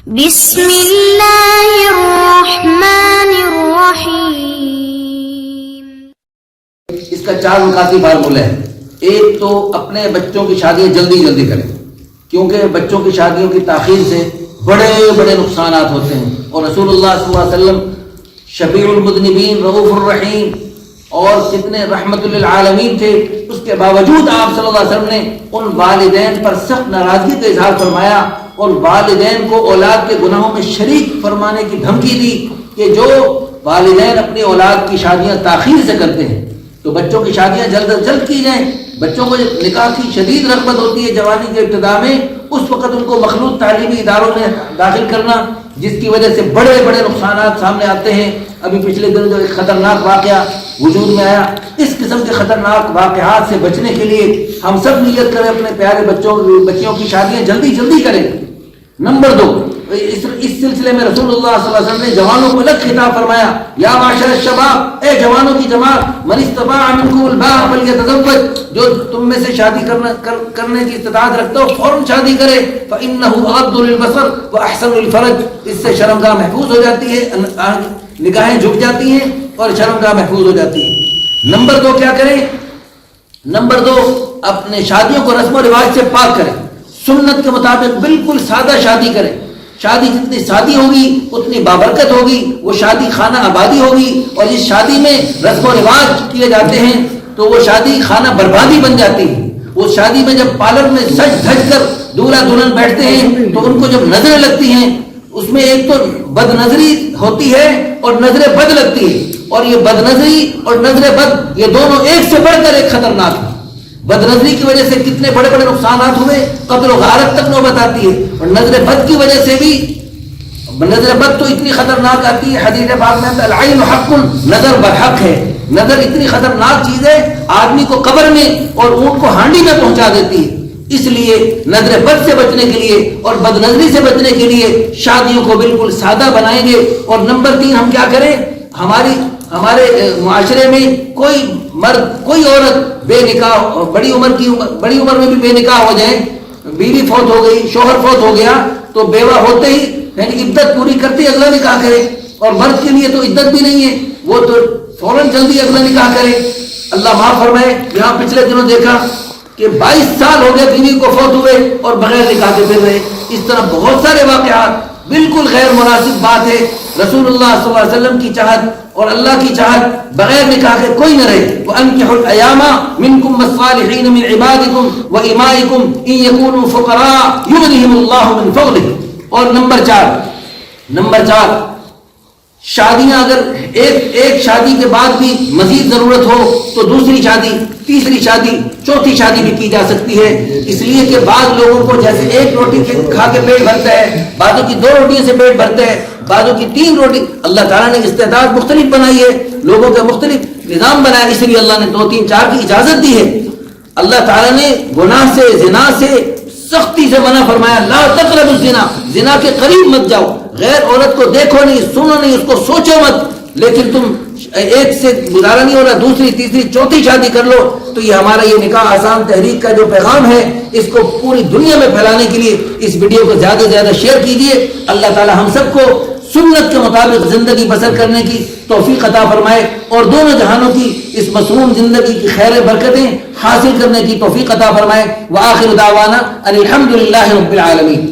بسم اللہ الرحمن الرحیم۔ اس کا 4 نکاتی فارمولہ ہے۔ ایک تو اپنے بچوں کی شادیاں جلدی جلدی کریں، کیونکہ بچوں کی شادیوں کی تاخیر سے بڑے بڑے نقصانات ہوتے ہیں، اور رسول اللہ صلی اللہ علیہ وسلم شفیع المذنبین، رؤوف الرحیم اور کتنے رحمت للعالمین تھے، اس کے باوجود آپ صلی اللہ علیہ وسلم نے ان والدین پر سخت ناراضگی کا اظہار فرمایا اور والدین کو اولاد کے گناہوں میں شریک فرمانے کی دھمکی دی کہ جو والدین اپنی اولاد کی شادیاں تاخیر سے کرتے ہیں تو بچوں کی شادیاں جلد از جلد کی جائیں۔ بچوں کو جب نکاح کی شدید رغبت ہوتی ہے جوانی کے ابتدا میں، اس وقت ان کو مخلوط تعلیمی اداروں میں داخل کرنا، جس کی وجہ سے بڑے بڑے نقصانات سامنے آتے ہیں۔ ابھی پچھلے دنوں جو ایک خطرناک واقعہ وجود میں آیا، اس قسم کے خطرناک واقعات سے بچنے کے لیے ہم سب نیت کریں اپنے پیارے بچیوں کی شادیاں جلدی جلدی کریں۔ نمبر 2، اس سلسلے میں رسول اللہ صلی اللہ علیہ وسلم نے جوانوں کو الگ خطاب فرمایا، یا معاشر الشباب، اے جوانوں کی جماعت، من استطاع منکم الباء فلیتزوج، جو تم میں سے شادی کرنے کی استطاعت رکھتا ہو فوراً شادی کرے، فإنہ اغض للبصر واحسن للفرج، اس سے شرمگاہ محفوظ ہو جاتی ہے، نگاہیں جھک جاتی ہیں اور شرمگاہ محفوظ ہو جاتی ہے۔ نمبر 2 کیا کریں؟ نمبر 2، اپنے شادیوں کو رسم و رواج سے پاک کریں، سنت کے مطابق بالکل سادہ شادی کریں۔ شادی جتنی سادی ہوگی اتنی بابرکت ہوگی، وہ شادی خانہ آبادی ہوگی، اور جس شادی میں رسم و رواج کیے جاتے ہیں تو وہ شادی خانہ بربادی بن جاتی ہے۔ اس شادی میں جب پارلر میں سج دھج کر دولہا دلہن بیٹھتے ہیں تو ان کو جب نظریں لگتی ہیں، اس میں ایک تو بد نظری ہوتی ہے اور نظر بد لگتی ہے، اور یہ بد نظری اور نظر بد، یہ دونوں ایک سے بڑھ کر ایک خطرناک ہے۔ بد نظری کی وجہ سے کتنے بڑے بڑے نقصانات ہوئے، قتل و غارت تک نوبت آتی ہے، اور نظر بد کی وجہ سے بھی، نظر بد تو اتنی خطرناک آتی ہے، حدیث پاک میں العین حق، نظر برحق ہے۔ نظر اتنی خطرناک چیز ہے، آدمی کو قبر میں اور اونٹ کو ہانڈی میں پہنچا دیتی ہے۔ اس لیے نظر بد سے بچنے کے لیے اور بد نظری سے بچنے کے لیے شادیوں کو بالکل سادہ بنائیں گے۔ اور نمبر 3 ہم کیا کریں؟ ہمارے معاشرے میں کوئی مرد کوئی عورت بے نکاح، بڑی عمر میں بھی بے نکاح ہو جائیں، بیوی فوت ہو گئی، شوہر فوت ہو گیا، تو بیوہ ہوتے ہی یعنی عدت پوری کرتے ہی اگلا نکاح کرے، اور مرد کے لیے تو عدت بھی نہیں ہے، وہ تو فوراً جلدی اگلا نکاح کرے۔ اللہ معاف فرمائے، یہاں پچھلے دنوں دیکھا کہ 22 سال ہو گئے بیوی کو فوت ہوئے اور بغیر نکاح کے پھر رہے۔ اس طرح بہت سارے واقعات، بالکل غیر مناسب بات ہے۔ رسول اللہ صلی اللہ علیہ وسلم کی چاہت اور اللہ کی چاہت بغیر نکاح کے کوئی نہ رہے۔ وَأَنكِحُوا الْأَيَامَ مِنكُمْ وَالصَّالِحِينَ مِنْ عِبَادِكُمْ وَإِمَائِكُمْ إِنْ يَكُونُوا فُقَرَاءَ يُغْنِهِمُ اللَّهُ مِنْ فَضْلِهِ۔ اور نمبر 4، شادیاں اگر ایک شادی کے بعد بھی مزید ضرورت ہو تو دوسری شادی، تیسری شادی، چوتھی شادی بھی کی جا سکتی ہے، اس لیے کہ بعض لوگوں کو جیسے ایک روٹی کھا کے پیٹ بھرتا ہے، بعضوں کی 2 روٹیوں سے پیٹ بھرتا ہے، بعضوں کی 3 روٹی۔ اللہ تعالیٰ نے استعداد مختلف بنائی ہے، لوگوں کا مختلف نظام بنایا، اس لیے اللہ نے 2 3 4 کی اجازت دی ہے۔ اللہ تعالیٰ نے گناہ سے، زنا سے سختی سے منع فرمایا، لا تقربوا الزنا، زنا کے قریب مت جاؤ، غیر عورت کو دیکھو نہیں، سنو نہیں، اس کو سوچو مت، لیکن تم ایک سے گزارا نہیں ہو رہا، دوسری تیسری چوتھی شادی کر لو۔ تو یہ ہمارا یہ نکاح آسان تحریک کا جو پیغام ہے، اس کو پوری دنیا میں پھیلانے کے لیے اس ویڈیو کو زیادہ سے زیادہ شیئر کیجیے۔ اللہ تعالی ہم سب کو سنت کے مطابق زندگی بسر کرنے کی توفیق عطا فرمائے، اور دونوں جہانوں کی اس مسنون زندگی کی خیر برکتیں حاصل کرنے کی توفیق عطا فرمائے۔ وآخر دعوانا ان الحمد للہ رب العالمین۔